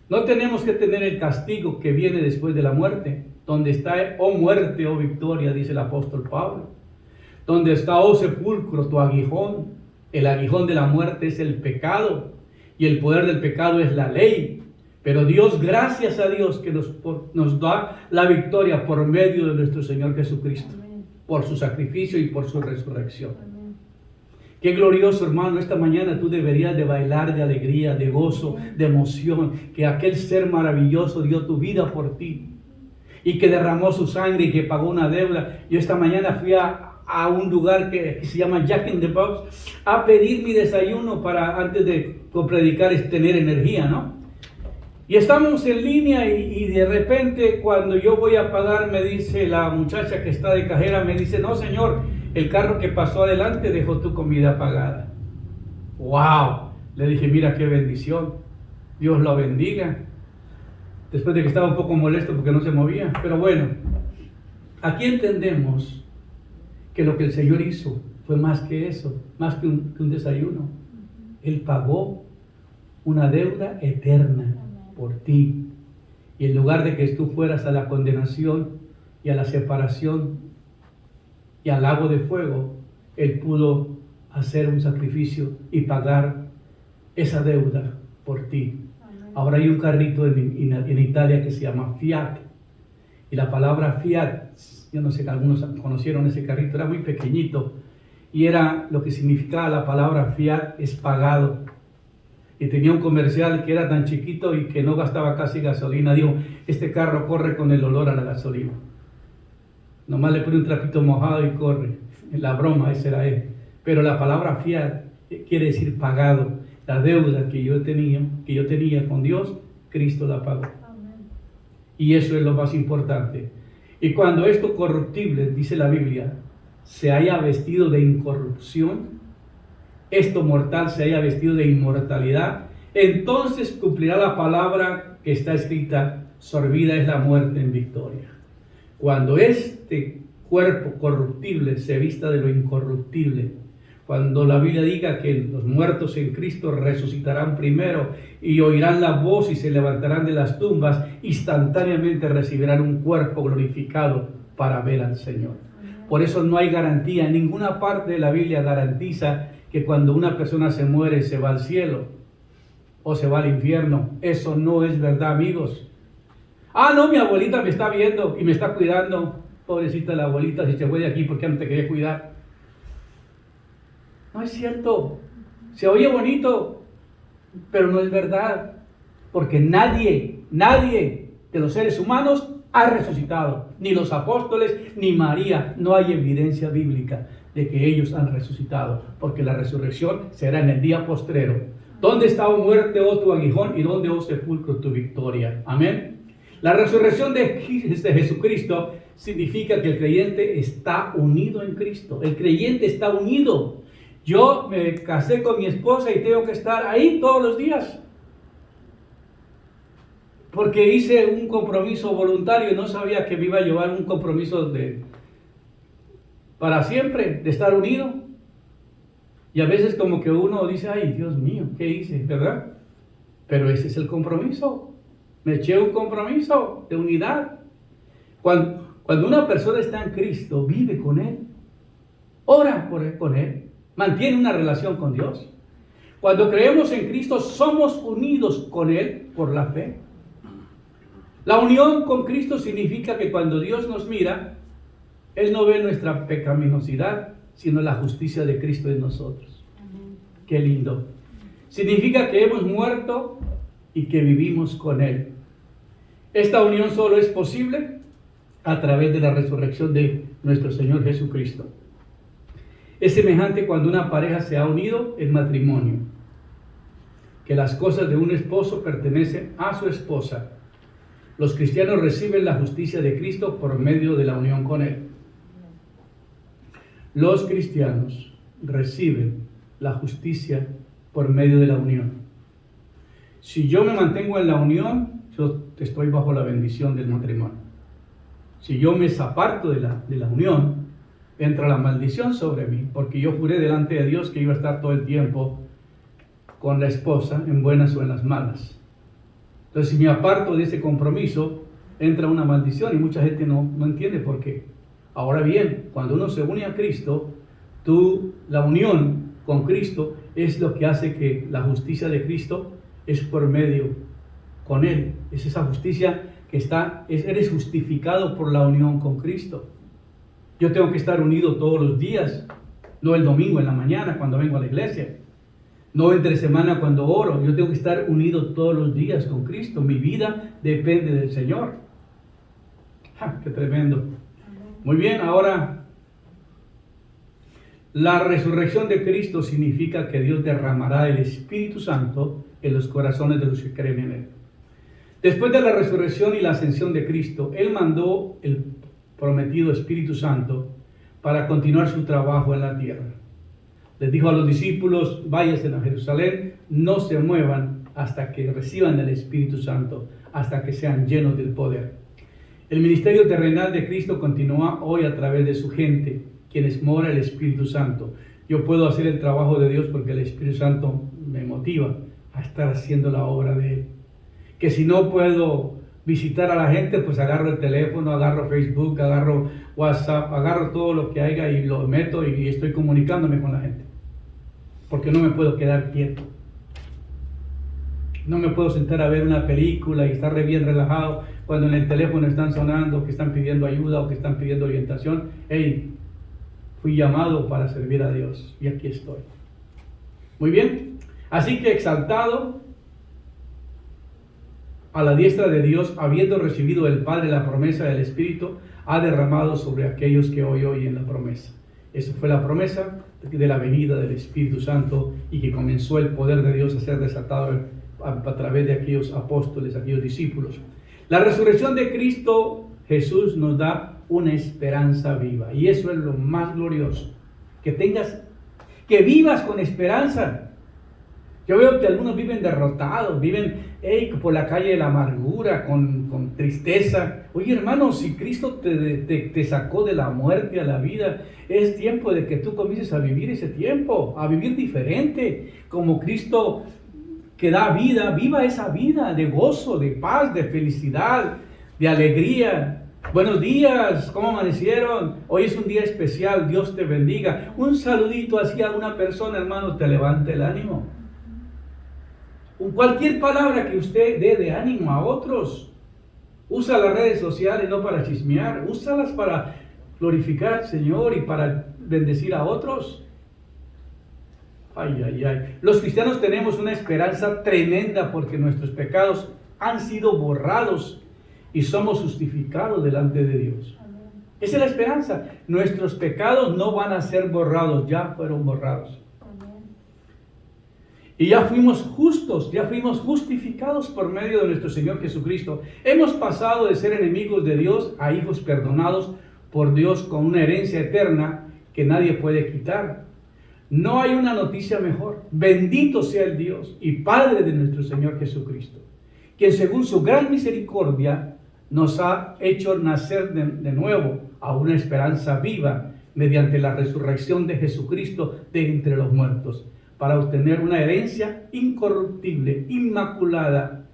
No tenemos que tener el castigo que viene después de la muerte. Donde está, oh muerte, oh victoria, dice el apóstol Pablo. Donde está, oh sepulcro, tu aguijón. El aguijón de la muerte es el pecado y el poder del pecado es la ley. Pero Dios, gracias a Dios que nos da la victoria por medio de nuestro Señor Jesucristo. Amén. Por su sacrificio y por su resurrección. Amén. Qué glorioso, hermano. Esta mañana tú deberías de bailar de alegría, de gozo, de emoción. Que aquel ser maravilloso dio tu vida por ti y que derramó su sangre y que pagó una deuda. Yo esta mañana fui a un lugar que se llama Jack in the Box a pedir mi desayuno para antes de predicar es tener energía, ¿no? Y estamos en línea y de repente cuando yo voy a pagar me dice la muchacha que está de cajera, me dice, no señor, el carro que pasó adelante dejó tu comida pagada. ¡Wow! Le dije, mira qué bendición, Dios lo bendiga. Después de que estaba un poco molesto porque no se movía, pero bueno, aquí entendemos que lo que el Señor hizo fue más que eso, más que un desayuno. Él pagó una deuda eterna por ti. Y en lugar de que tú fueras a la condenación y a la separación y al lago de fuego, Él pudo hacer un sacrificio y pagar esa deuda por ti. Ahora hay un carrito en Italia que se llama Fiat. Y la palabra Fiat, yo no sé si algunos conocieron ese carrito, era muy pequeñito. Y era lo que significaba la palabra Fiat, es pagado. y tenía un comercial que era tan chiquito y que no gastaba casi gasolina. Dijo, este carro corre con el olor a la gasolina. Nomás le pone un trapito mojado y corre. La broma, ese era él. Pero la palabra fiat quiere decir pagado. La deuda que yo tenía con Dios, Cristo la pagó. Amén. Y eso es lo más importante. Y cuando esto corruptible, dice la Biblia, se haya vestido de incorrupción, esto mortal se haya vestido de inmortalidad, entonces cumplirá la palabra que está escrita, sorbida es la muerte en victoria. Cuando este cuerpo corruptible se vista de lo incorruptible, cuando la Biblia diga que los muertos en Cristo resucitarán primero y oirán la voz y se levantarán de las tumbas, instantáneamente recibirán un cuerpo glorificado para ver al Señor. Por eso no hay garantía, en ninguna parte de la Biblia garantiza que cuando una persona se muere se va al cielo o se va al infierno. Eso no es verdad, amigos. Ah, no, mi abuelita me está viendo y me está cuidando. Pobrecita la abuelita, si se fue de aquí, ¿por qué no te quería cuidar? No es cierto. Se oye bonito, pero no es verdad. Porque nadie de los seres humanos ha resucitado. Ni los apóstoles, ni María. No hay evidencia bíblica de que ellos han resucitado. Porque la resurrección será en el día postrero. ¿Dónde está, oh muerte, oh tu aguijón? ¿Y dónde, oh sepulcro, tu victoria? Amén. La resurrección de Jesucristo significa que el creyente está unido en Cristo. El creyente está unido. Yo me casé con mi esposa y tengo que estar ahí todos los días. Porque hice un compromiso voluntario y no sabía que me iba a llevar un compromiso para siempre, de estar unido. Y a veces como que uno dice, ay, Dios mío, ¿qué hice? ¿Verdad? Pero ese es el compromiso. Me eché un compromiso de unidad. Cuando una persona está en Cristo, vive con Él, ora con Él, mantiene una relación con Dios. Cuando creemos en Cristo, somos unidos con Él por la fe. La unión con Cristo significa que cuando Dios nos mira, Él no ve nuestra pecaminosidad, sino la justicia de Cristo en nosotros. Qué lindo. Significa que hemos muerto y que vivimos con Él. Esta unión solo es posible a través de la resurrección de nuestro Señor Jesucristo. Es semejante cuando una pareja se ha unido en matrimonio, que las cosas de un esposo pertenecen a su esposa. Los cristianos reciben la justicia de Cristo por medio de la unión con Él. Los cristianos reciben la justicia por medio de la unión. Si yo me mantengo en la unión, yo estoy bajo la bendición del matrimonio. Si yo me aparto de la unión, entra la maldición sobre mí, porque yo juré delante de Dios que iba a estar todo el tiempo con la esposa, en buenas o en las malas. Entonces, si me aparto de ese compromiso, entra una maldición y mucha gente no entiende por qué. Ahora bien, cuando uno se une a Cristo, la unión con Cristo es lo que hace que la justicia de Cristo es por medio con Él. Es esa justicia que eres justificado por la unión con Cristo. Yo tengo que estar unido todos los días, no el domingo en la mañana cuando vengo a la iglesia, no entre semana cuando oro. Yo tengo que estar unido todos los días con Cristo. Mi vida depende del Señor. ¡Ja, qué tremendo! Muy bien, ahora la resurrección de Cristo significa que Dios derramará el Espíritu Santo en los corazones de los que creen en Él. Después de la resurrección y la ascensión de Cristo, Él mandó el prometido Espíritu Santo para continuar su trabajo en la tierra. Les dijo a los discípulos, váyanse a Jerusalén, no se muevan hasta que reciban el Espíritu Santo, hasta que sean llenos del poder. El ministerio terrenal de Cristo continúa hoy a través de su gente, quienes mora el Espíritu Santo. Yo puedo hacer el trabajo de Dios porque el Espíritu Santo me motiva a estar haciendo la obra de Él. Que si no puedo visitar a la gente, pues agarro el teléfono, agarro Facebook, agarro WhatsApp, agarro todo lo que haya y lo meto y estoy comunicándome con la gente. Porque no me puedo quedar quieto. No me puedo sentar a ver una película y estar bien relajado cuando en el teléfono están sonando, que están pidiendo ayuda o que están pidiendo orientación. Hey, fui llamado para servir a Dios y aquí estoy. Muy bien. Así que exaltado a la diestra de Dios, habiendo recibido el Padre la promesa del Espíritu, ha derramado sobre aquellos que hoy oyen la promesa. Esa fue la promesa de la venida del Espíritu Santo y que comenzó el poder de Dios a ser desatado a través de aquellos apóstoles, aquellos discípulos. La resurrección de Cristo Jesús nos da una esperanza viva y eso es lo más glorioso. Que vivas con esperanza. Yo veo que algunos viven derrotados, viven por la calle de la amargura, con tristeza. Oye, hermano, si Cristo te sacó de la muerte a la vida, es tiempo de que tú comiences a vivir ese tiempo, a vivir diferente, como Cristo que da vida. Viva esa vida de gozo, de paz, de felicidad, de alegría. Buenos días, ¿cómo amanecieron? Hoy es un día especial, Dios te bendiga. Un saludito así a una persona, hermano, te levanta el ánimo. Cualquier palabra que usted dé de ánimo a otros. Usa las redes sociales no para chismear, úsalas para glorificar al Señor y para bendecir a otros. Ay, ay, ay. Los cristianos tenemos una esperanza tremenda porque nuestros pecados han sido borrados y somos justificados delante de Dios. Amén. Esa es la esperanza. Nuestros pecados no van a ser borrados, ya fueron borrados. Y ya fuimos justos, ya fuimos justificados por medio de nuestro Señor Jesucristo. Hemos pasado de ser enemigos de Dios a hijos perdonados por Dios con una herencia eterna que nadie puede quitar. No hay una noticia mejor. Bendito sea el Dios y Padre de nuestro Señor Jesucristo, quien según su gran misericordia nos ha hecho nacer de nuevo a una esperanza viva mediante la resurrección de Jesucristo de entre los muertos, para obtener una herencia incorruptible, inmaculada,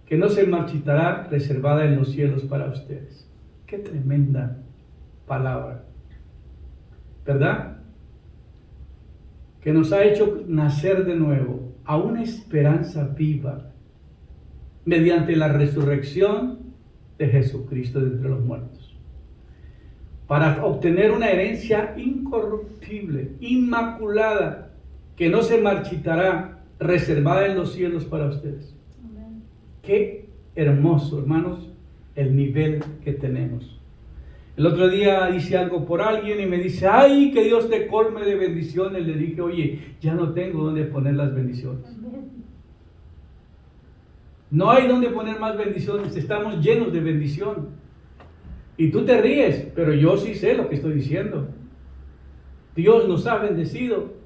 que no se marchitará, reservada en los cielos para ustedes. Qué tremenda palabra, ¿verdad? Que nos ha hecho nacer de nuevo a una esperanza viva mediante la resurrección de Jesucristo de entre los muertos, para obtener una herencia incorruptible, inmaculada, que no se marchitará, reservada en los cielos para ustedes. Amén. Qué hermoso, hermanos, el nivel que tenemos. El otro día hice algo por alguien y me dice, ay, que Dios te colme de bendiciones. Le dije, oye, ya no tengo dónde poner las bendiciones. Amén. No hay dónde poner más bendiciones, estamos llenos de bendición. Y tú te ríes, pero yo sí sé lo que estoy diciendo. Dios nos ha bendecido.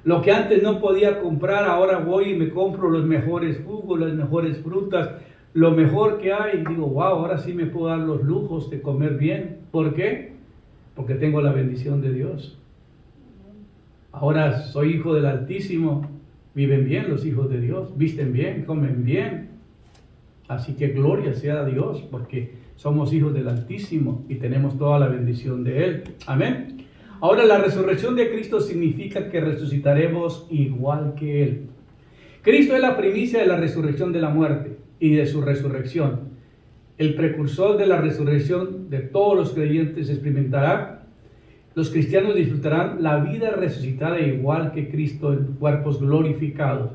Lo que antes no podía comprar, ahora voy y me compro los mejores jugos, las mejores frutas, lo mejor que hay. Y digo, wow, ahora sí me puedo dar los lujos de comer bien. ¿Por qué? Porque tengo la bendición de Dios. Ahora soy hijo del Altísimo. Viven bien los hijos de Dios, visten bien, comen bien. Así que gloria sea a Dios, porque somos hijos del Altísimo y tenemos toda la bendición de Él. Amén. Ahora, la resurrección de Cristo significa que resucitaremos igual que Él. Cristo es la primicia de la resurrección de la muerte y de su resurrección. El precursor de la resurrección de todos los creyentes experimentará. Los cristianos disfrutarán la vida resucitada igual que Cristo en cuerpos glorificados.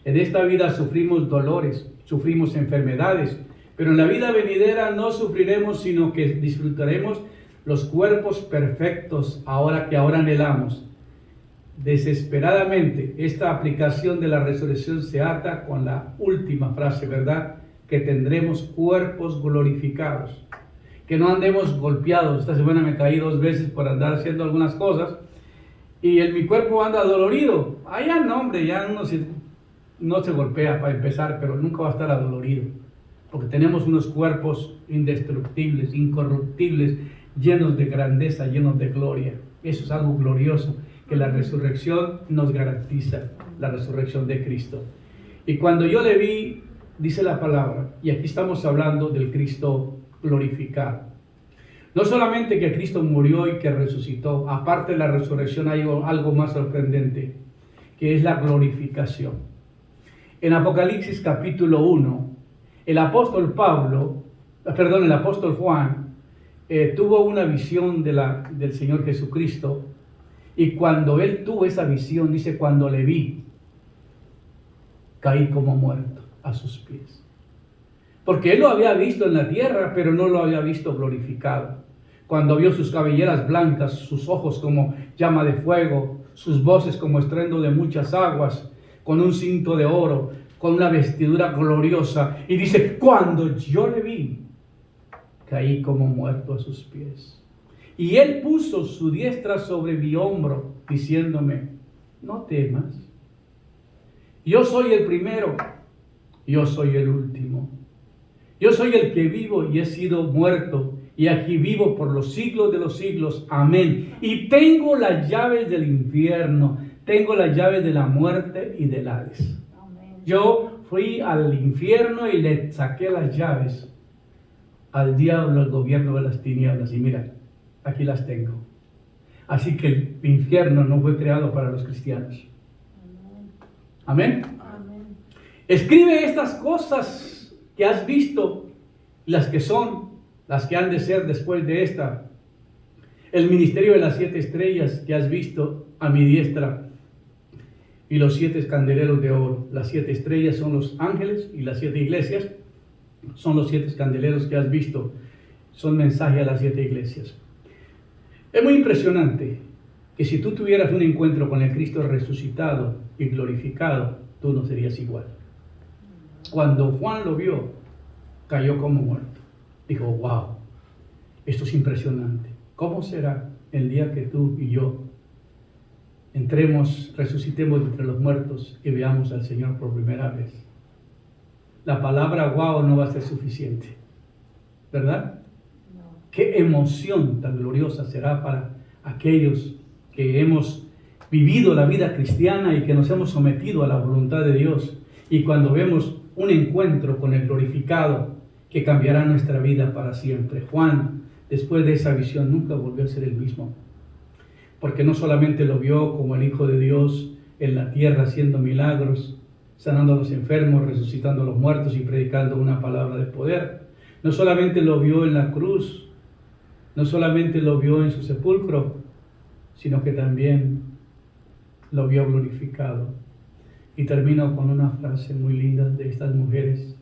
En esta vida sufrimos dolores, sufrimos enfermedades, pero en la vida venidera no sufriremos, sino que disfrutaremos los cuerpos perfectos que ahora anhelamos. Desesperadamente, esta aplicación de la resurrección se ata con la última frase, ¿verdad? Que tendremos cuerpos glorificados. Que no andemos golpeados. Esta semana me caí 2 veces por andar haciendo algunas cosas y mi cuerpo anda dolorido. Allá no, hombre, ya no se golpea para empezar, pero nunca va a estar adolorido. Porque tenemos unos cuerpos indestructibles, incorruptibles, llenos de grandeza, llenos de gloria. Eso es algo glorioso que la resurrección nos garantiza, la resurrección de Cristo. Y cuando yo le vi, dice la palabra, y aquí estamos hablando del Cristo glorificado. No solamente que Cristo murió y que resucitó, aparte de la resurrección hay algo más sorprendente, que es la glorificación. En Apocalipsis capítulo 1, el apóstol Juan, tuvo una visión del Señor Jesucristo, y cuando él tuvo esa visión, dice, cuando le vi, caí como muerto a sus pies. Porque él lo había visto en la tierra, pero no lo había visto glorificado. Cuando vio sus cabelleras blancas, sus ojos como llama de fuego, sus voces como estruendo de muchas aguas, con un cinto de oro, con una vestidura gloriosa. Y dice, cuando yo le vi, caí como muerto a sus pies. Y él puso su diestra sobre mi hombro, diciéndome, no temas. Yo soy el primero, yo soy el último. Yo soy el que vivo y he sido muerto, y aquí vivo por los siglos de los siglos. Amén. Y tengo las llaves del infierno, tengo las llaves de la muerte y del Hades. Amén. Yo fui al infierno y le saqué las llaves al diablo, al gobierno de las tinieblas. Y mira, aquí las tengo. Así que el infierno no fue creado para los cristianos. Amén. Amén. Escribe estas cosas que has visto, las que son, las que han de ser después de esta. El ministerio de las 7 estrellas que has visto a mi diestra y los 7 candeleros de oro. Las 7 estrellas son los ángeles y las 7 iglesias son los 7 candeleros que has visto. Son mensaje a las 7 iglesias. Es muy impresionante que si tú tuvieras un encuentro con el Cristo resucitado y glorificado, tú no serías igual. Cuando Juan lo vio, cayó como muerto. Dijo, wow, esto es impresionante. ¿Cómo será el día que tú y yo entremos, resucitemos entre los muertos y veamos al Señor por primera vez? La palabra wow no va a ser suficiente, ¿verdad? No. Qué emoción tan gloriosa será para aquellos que hemos vivido la vida cristiana y que nos hemos sometido a la voluntad de Dios. Y cuando vemos un encuentro con el glorificado que cambiará nuestra vida para siempre. Juan, después de esa visión, nunca volvió a ser el mismo. Porque no solamente lo vio como el Hijo de Dios en la tierra haciendo milagros, sanando a los enfermos, resucitando a los muertos y predicando una palabra de poder. No solamente lo vio en la cruz, no solamente lo vio en su sepulcro, sino que también lo vio glorificado. Y termino con una frase muy linda de estas mujeres,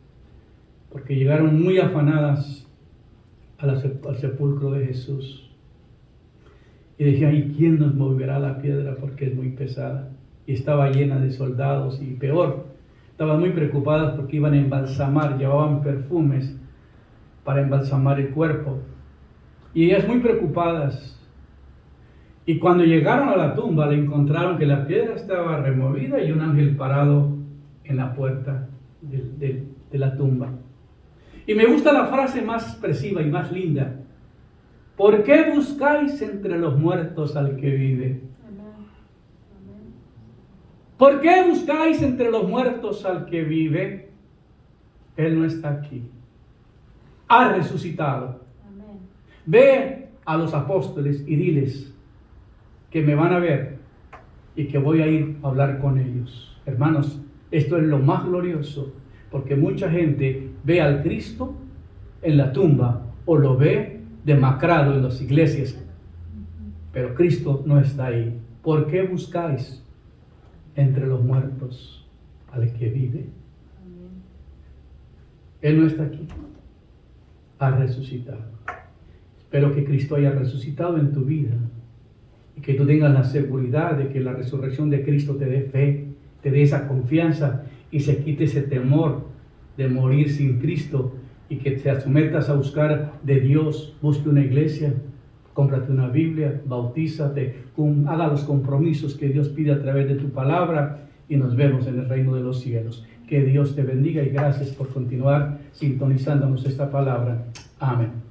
porque llegaron muy afanadas al sepulcro de Jesús. Y decían, ¿y quién nos moverá la piedra? Porque es muy pesada. Y estaba llena de soldados, y peor, estaban muy preocupadas porque iban a embalsamar, llevaban perfumes para embalsamar el cuerpo. Y ellas muy preocupadas. Y cuando llegaron a la tumba, le encontraron que la piedra estaba removida y un ángel parado en la puerta de la tumba. Y me gusta la frase más expresiva y más linda. ¿Por qué buscáis entre los muertos al que vive? ¿Por qué buscáis entre los muertos al que vive? Él no está aquí. Ha resucitado. Ve a los apóstoles y diles que me van a ver y que voy a ir a hablar con ellos. Hermanos, esto es lo más glorioso, porque mucha gente ve al Cristo en la tumba o lo ve demacrado en las iglesias, pero Cristo no está ahí. ¿Por qué buscáis entre los muertos al que vive? Él no está aquí, ha resucitado. Espero que Cristo haya resucitado en tu vida y que tú tengas la seguridad de que la resurrección de Cristo te dé fe, te dé esa confianza y se quite ese temor de morir sin Cristo, y que te sometas a buscar de Dios. Busque una iglesia, cómprate una Biblia, bautízate, haga los compromisos que Dios pide a través de tu palabra y nos vemos en el reino de los cielos. Que Dios te bendiga y gracias por continuar sintonizándonos esta palabra. Amén.